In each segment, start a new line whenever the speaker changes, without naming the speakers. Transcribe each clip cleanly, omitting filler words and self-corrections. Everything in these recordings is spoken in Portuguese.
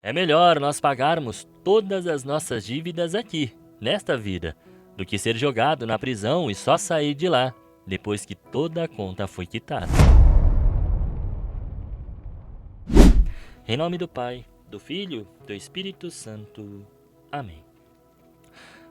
É melhor nós pagarmos todas as nossas dívidas aqui, nesta vida, do que ser jogado na prisão e só sair de lá depois que toda a conta foi quitada. Em nome do Pai, do Filho, do Espírito Santo. Amém.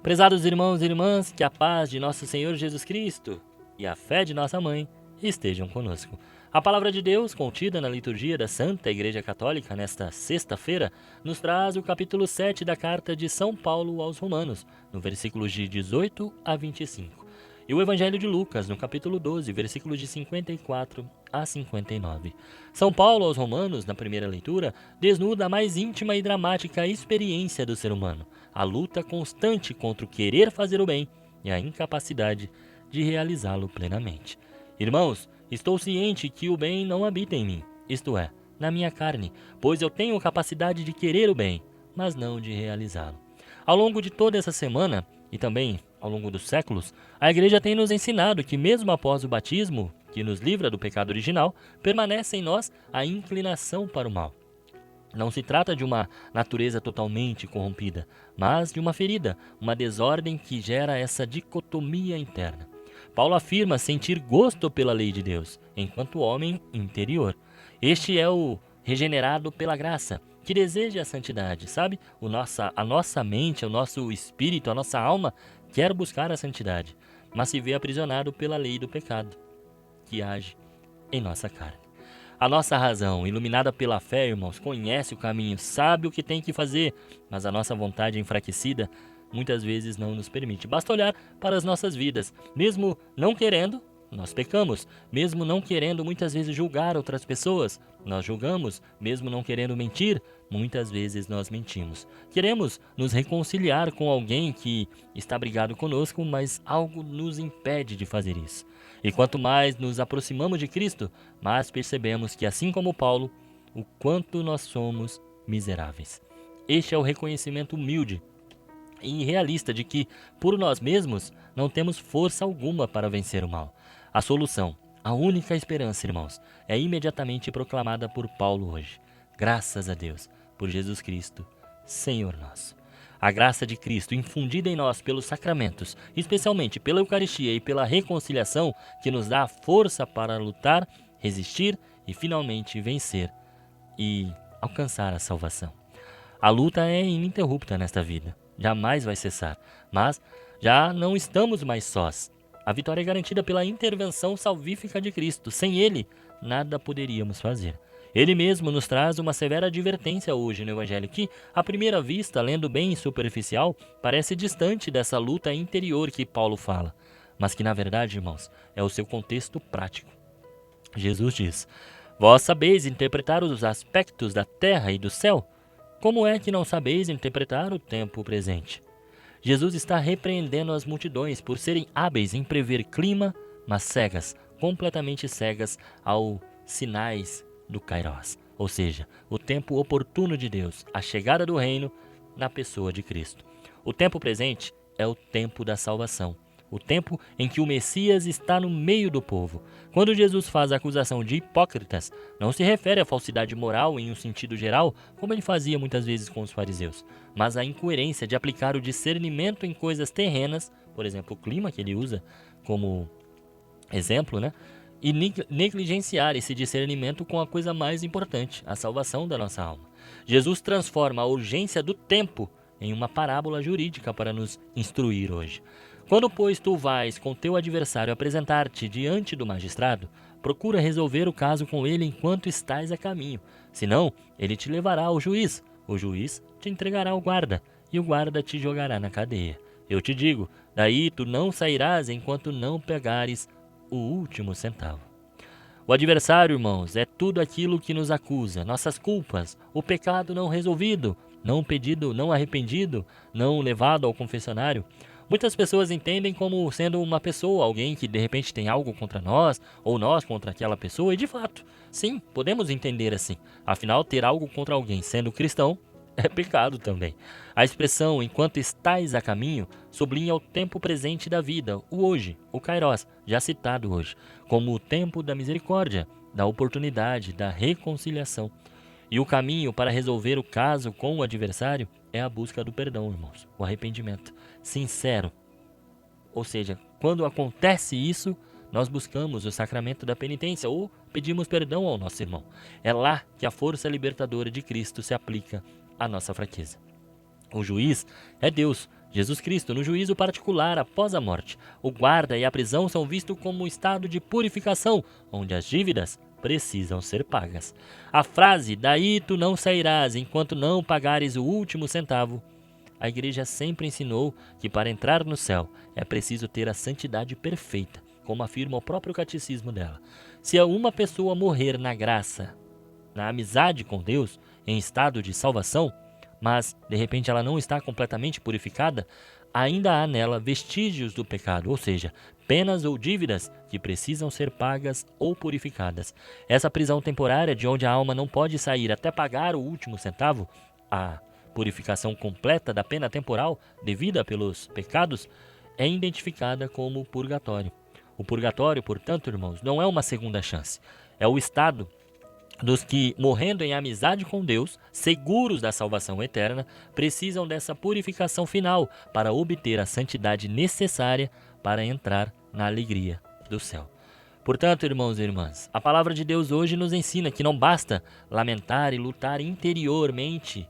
Prezados irmãos e irmãs, que a paz de nosso Senhor Jesus Cristo e a fé de nossa mãe estejam conosco. A palavra de Deus, contida na liturgia da Santa Igreja Católica nesta sexta-feira, nos traz o capítulo 7 da carta de São Paulo aos Romanos, no versículos de 18 a 25. E o Evangelho de Lucas, no capítulo 12, versículos de 54 a 59. São Paulo aos Romanos, na primeira leitura, desnuda a mais íntima e dramática experiência do ser humano, a luta constante contra o querer fazer o bem e a incapacidade de realizá-lo plenamente. Irmãos, estou ciente que o bem não habita em mim, isto é, na minha carne, pois eu tenho capacidade de querer o bem, mas não de realizá-lo. Ao longo de toda essa semana, e também ao longo dos séculos, a Igreja tem nos ensinado que mesmo após o batismo, que nos livra do pecado original, permanece em nós a inclinação para o mal. Não se trata de uma natureza totalmente corrompida, mas de uma ferida, uma desordem que gera essa dicotomia interna. Paulo afirma sentir gosto pela lei de Deus, enquanto homem interior. Este é o regenerado pela graça, que deseja a santidade, sabe? A nossa mente, o nosso espírito, a nossa alma quer buscar a santidade, mas se vê aprisionado pela lei do pecado, que age em nossa carne. A nossa razão, iluminada pela fé, irmãos, conhece o caminho, sabe o que tem que fazer, mas a nossa vontade enfraquecida muitas vezes não nos permite. Basta olhar para as nossas vidas. Mesmo não querendo, nós pecamos. Mesmo não querendo muitas vezes julgar outras pessoas, nós julgamos. Mesmo não querendo mentir, muitas vezes nós mentimos. Queremos nos reconciliar com alguém que está brigado conosco, mas algo nos impede de fazer isso. E quanto mais nos aproximamos de Cristo, mais percebemos que, assim como Paulo, o quanto nós somos miseráveis. Este é o reconhecimento humilde e realista de que, por nós mesmos, não temos força alguma para vencer o mal. A solução, a única esperança, irmãos, é imediatamente proclamada por Paulo hoje. Graças a Deus, por Jesus Cristo, Senhor nosso. A graça de Cristo infundida em nós pelos sacramentos, especialmente pela Eucaristia e pela reconciliação, que nos dá a força para lutar, resistir e finalmente vencer e alcançar a salvação. A luta é ininterrupta nesta vida, jamais vai cessar, mas já não estamos mais sós. A vitória é garantida pela intervenção salvífica de Cristo. Sem Ele, nada poderíamos fazer. Ele mesmo nos traz uma severa advertência hoje no Evangelho que, à primeira vista, lendo bem superficial, parece distante dessa luta interior que Paulo fala, mas que, na verdade, irmãos, é o seu contexto prático. Jesus diz: Vós sabeis interpretar os aspectos da terra e do céu? Como é que não sabeis interpretar o tempo presente? Jesus está repreendendo as multidões por serem hábeis em prever clima, mas cegas, completamente cegas aos sinais do Kairos, ou seja, o tempo oportuno de Deus, a chegada do reino na pessoa de Cristo. O tempo presente é o tempo da salvação, o tempo em que o Messias está no meio do povo. Quando Jesus faz a acusação de hipócritas, não se refere à falsidade moral em um sentido geral, como ele fazia muitas vezes com os fariseus, mas à incoerência de aplicar o discernimento em coisas terrenas, por exemplo, o clima que ele usa como exemplo, e negligenciar esse discernimento com a coisa mais importante, a salvação da nossa alma. Jesus transforma a urgência do tempo em uma parábola jurídica para nos instruir hoje. Quando, pois, tu vais com teu adversário apresentar-te diante do magistrado, procura resolver o caso com ele enquanto estás a caminho. Senão, ele te levará ao juiz, o juiz te entregará ao guarda, e o guarda te jogará na cadeia. Eu te digo, daí tu não sairás enquanto não pegares o último centavo. O adversário, irmãos, é tudo aquilo que nos acusa, nossas culpas, o pecado não resolvido, não pedido, não arrependido, não levado ao confessionário. Muitas pessoas entendem como sendo uma pessoa, alguém que de repente tem algo contra nós, ou nós contra aquela pessoa, e de fato, sim, podemos entender assim. Afinal, ter algo contra alguém sendo cristão é pecado também. A expressão enquanto estais a caminho sublinha o tempo presente da vida, o hoje, o Kairos, já citado hoje, como o tempo da misericórdia, da oportunidade, da reconciliação. E o caminho para resolver o caso com o adversário é a busca do perdão, irmãos, o arrependimento sincero. Ou seja, quando acontece isso, nós buscamos o sacramento da penitência ou pedimos perdão ao nosso irmão. É lá que a força libertadora de Cristo se aplica à nossa fraqueza. O juiz é Deus, Jesus Cristo, no juízo particular após a morte. O guarda e a prisão são vistos como um estado de purificação, onde as dívidas precisam ser pagas. A frase, daí tu não sairás enquanto não pagares o último centavo, a igreja sempre ensinou que para entrar no céu é preciso ter a santidade perfeita, como afirma o próprio catecismo dela. Se uma pessoa morrer na graça, na amizade com Deus, em estado de salvação, mas de repente ela não está completamente purificada, ainda há nela vestígios do pecado, ou seja, penas ou dívidas que precisam ser pagas ou purificadas. Essa prisão temporária de onde a alma não pode sair até pagar o último centavo, a purificação completa da pena temporal devida pelos pecados, é identificada como purgatório. O purgatório, portanto, irmãos, não é uma segunda chance. É o estado dos que, morrendo em amizade com Deus, seguros da salvação eterna, precisam dessa purificação final para obter a santidade necessária para entrar na alegria do céu. Portanto, irmãos e irmãs, a palavra de Deus hoje nos ensina que não basta lamentar e lutar interiormente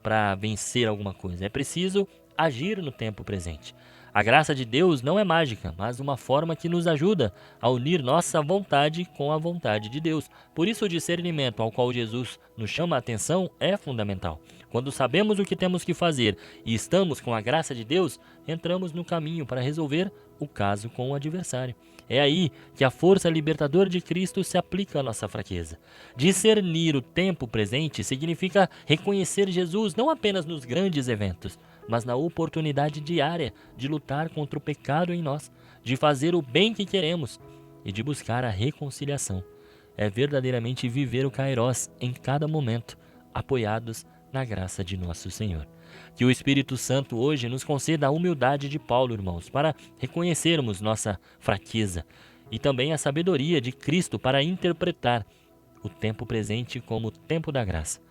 para vencer alguma coisa. É preciso agir no tempo presente. A graça de Deus não é mágica, mas uma forma que nos ajuda a unir nossa vontade com a vontade de Deus. Por isso o discernimento ao qual Jesus nos chama a atenção é fundamental. Quando sabemos o que temos que fazer e estamos com a graça de Deus, entramos no caminho para resolver o caso com o adversário. É aí que a força libertadora de Cristo se aplica à nossa fraqueza. Discernir o tempo presente significa reconhecer Jesus não apenas nos grandes eventos, mas na oportunidade diária de lutar contra o pecado em nós, de fazer o bem que queremos e de buscar a reconciliação. É verdadeiramente viver o Kairós em cada momento, apoiados na graça de nosso Senhor. Que o Espírito Santo hoje nos conceda a humildade de Paulo, irmãos, para reconhecermos nossa fraqueza e também a sabedoria de Cristo para interpretar o tempo presente como o tempo da graça.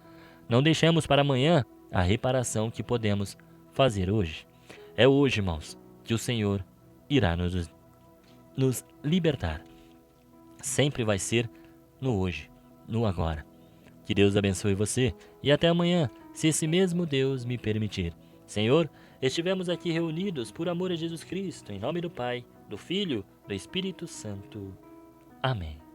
Não deixemos para amanhã a reparação que podemos fazer hoje. É hoje, irmãos, que o Senhor irá nos libertar. Sempre vai ser no hoje, no agora. Que Deus abençoe você e até amanhã, se esse mesmo Deus me permitir. Senhor, estivemos aqui reunidos por amor a Jesus Cristo, em nome do Pai, do Filho, do Espírito Santo. Amém.